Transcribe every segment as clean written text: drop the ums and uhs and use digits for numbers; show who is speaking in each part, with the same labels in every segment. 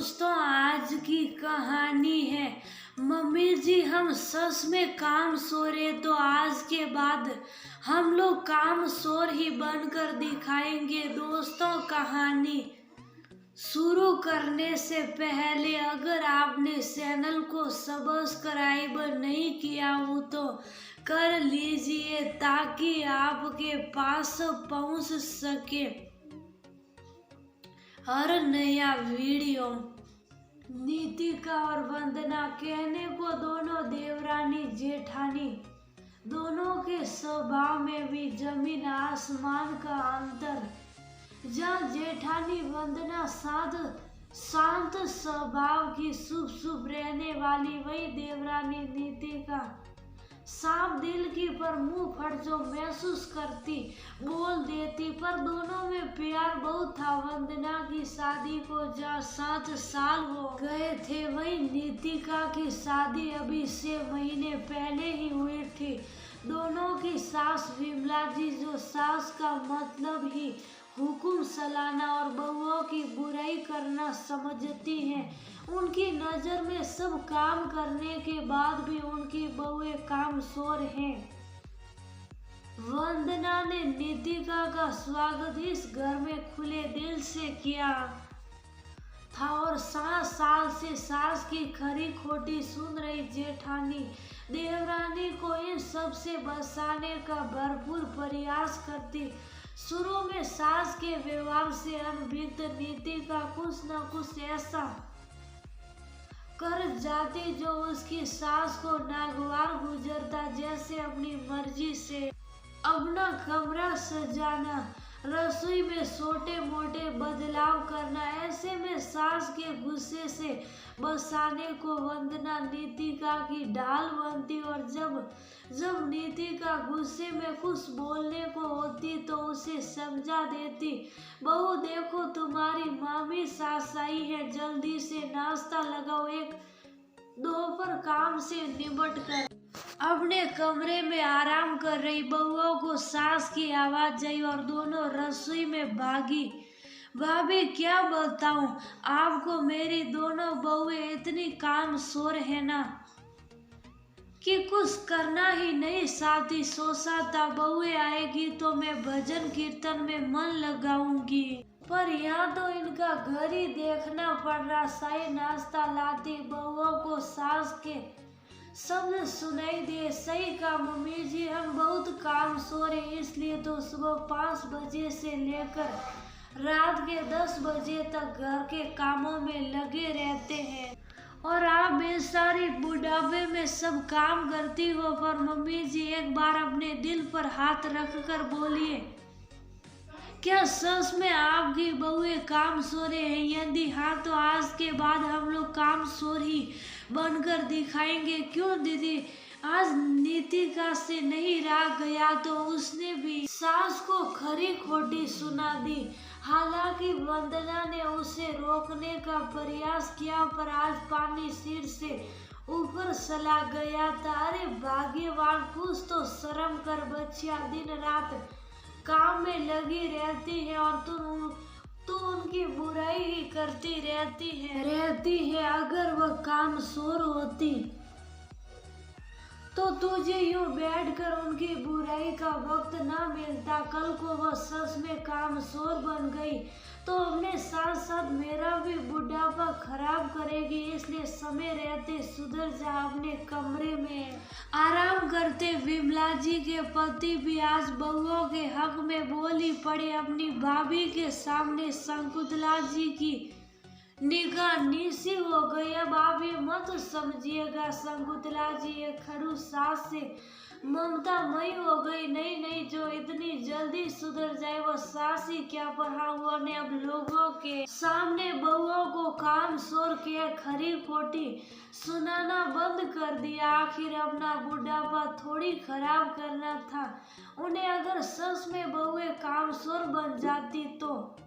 Speaker 1: दोस्तों, आज की कहानी है मम्मी जी हम सच में कामचोर है। तो आज के बाद हम लोग कामचोर ही बनकर दिखाएंगे। दोस्तों, कहानी शुरू करने से पहले अगर आपने चैनल को सब्सक्राइब नहीं किया हो तो कर लीजिए ताकि आपके पास पहुंच सके हर नया वीडियो। नीतिका और वंदना कहने को दोनों देवरानी जेठानी, दोनों के स्वभाव में भी जमीन आसमान का अंतर। जहाँ जेठानी वंदना शांत स्वभाव की शुभ रहने वाली, वही देवरानी नीतिका साफ दिल की पर मुंह फट जो महसूस करती बोल देती। पर दोनों में प्यार बहुत था। वंदना की शादी को जहाँ 7 साल हो गए थे, वही नीतिका की शादी अभी 6 महीने पहले ही हुई थी। दोनों की सास विमला जी, जो सास का मतलब ही हुक्म चलाना और बहुओं की बुराई करना समझती हैं, उनकी नजर में सब काम करने के बाद भी उनकी बहुएं कामचोर हैं। वंदना ने नीतिका का स्वागत इस घर में खुले दिल से किया था और 7 साल से सास की खरी खोटी सुन रही जेठानी देवरानी को इन सब से बचाने का भरपूर प्रयास करती। शुरू में सास के व्यवहार से अनभिज्ञ नीतिका कुछ न कुछ ऐसा कर जाती जो उसकी सास को नागवार गुजरता, जैसे अपनी मर्जी से अपना कमरा सजाना, रसोई में छोटे मोटे बदलाव करना। ऐसे में सास के गुस्से से बचाने को वंदना नीतिका की ढाल बनती और जब नीतिका गुस्से में कुछ बोलने को होती तो उसे समझा देती, बहू देखो तुम्हारी मामी सास आई है, जल्दी से नाश्ता लगाओ। एक दोपहर काम से निपट कर अपने कमरे में आराम कर रही बहुओं को सास की आवाज आई और दोनों रसोई में भागी। भाभी क्या बताऊं आपको, मेरी दोनों बहुएं इतनी कामचोर है ना कि कुछ करना ही नहीं चाहती। सोचा था बहुएं आएगी तो मैं भजन कीर्तन में मन लगाऊंगी, पर यहाँ तो इनका घर ही देखना पड़ रहा। शाही नाश्ता लाती बहुओं को सास के शब्द सुनाई दे, सही कहा मम्मी जी हम बहुत कामचोर हैं, इसलिए तो सुबह 5 बजे से लेकर रात के 10 बजे तक घर के कामों में लगे रहते हैं और आप बेचारी बुढ़ापे में सब काम करती हो। पर मम्मी जी एक बार अपने दिल पर हाथ रखकर बोलिए, क्या सच में आपकी बहुएं कामचोर हैं? यदि हाँ तो आज के बाद हम लोग कामचोर ही बनकर दिखाएंगे। क्यों दीदी? आज नीतिका से नहीं रहा गया तो उसने भी सास को खरी खोटी सुना दी। हालांकि वंदना ने उसे रोकने का प्रयास किया, पर आज पानी सिर से ऊपर चला गया था। अरे भाग्यवान, कुछ तो शर्म कर बच्चियां दिन रात काम में लगी रहती है और तू उनकी बुराई ही करती रहती है। अगर वह कामचोर होती तो तुझे यूं बैठकर उनकी बुराई का वक्त ना मिलता। कल को वह सच में कामचोर बन गई तो अपने साथ साथ मेरा भी बुढ़ापा खराब करेगी। इसलिए समय रहते सुधर जा, अपने कमरे में आराम करते। विमला जी के पति भी आज बहुओं के हक में बोली पड़े। अपनी भाभी के सामने शकुंतला जी की निगाह नीची हो गई। अब आप ये मत समझिएगा शकुंतला जी एक खड़ूस सास से ममता मई हो गई। नहीं, जो इतनी जल्दी सुधर जाए वो सास ही क्या, पर हाँ उन्होंने अब लोगों के सामने बहुओं को कामचोर के खरी खोटी सुनाना बंद कर दिया। आखिर अपना बुढ़ापा थोड़ी खराब करना था उन्हें। अगर सच में बहुएं कामचोर बन जाती तो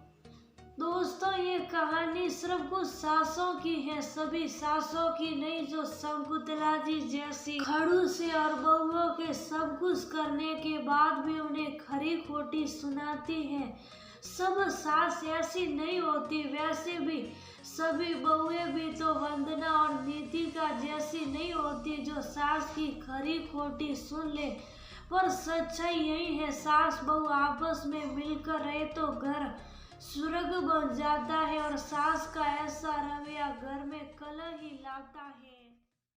Speaker 1: दोस्तों, ये कहानी सिर्फ कुछ सासों की है, सभी सासों की नहीं जो शकुंतला जी जैसी खड़ूस है और बहुओं के सब कुछ करने के बाद भी उन्हें खरी खोटी सुनाती हैं। सब सास ऐसी नहीं होती, वैसे भी सभी बहुएं भी तो वंदना और नीतिका जैसी नहीं होती जो सास की खरी खोटी सुन ले। पर सच्चाई यही है, सास बहू आपस में मिलकर रहे तो घर स्वर्ग बन जाता है और सास का ऐसा रवैया घर में कलह ही लाता है।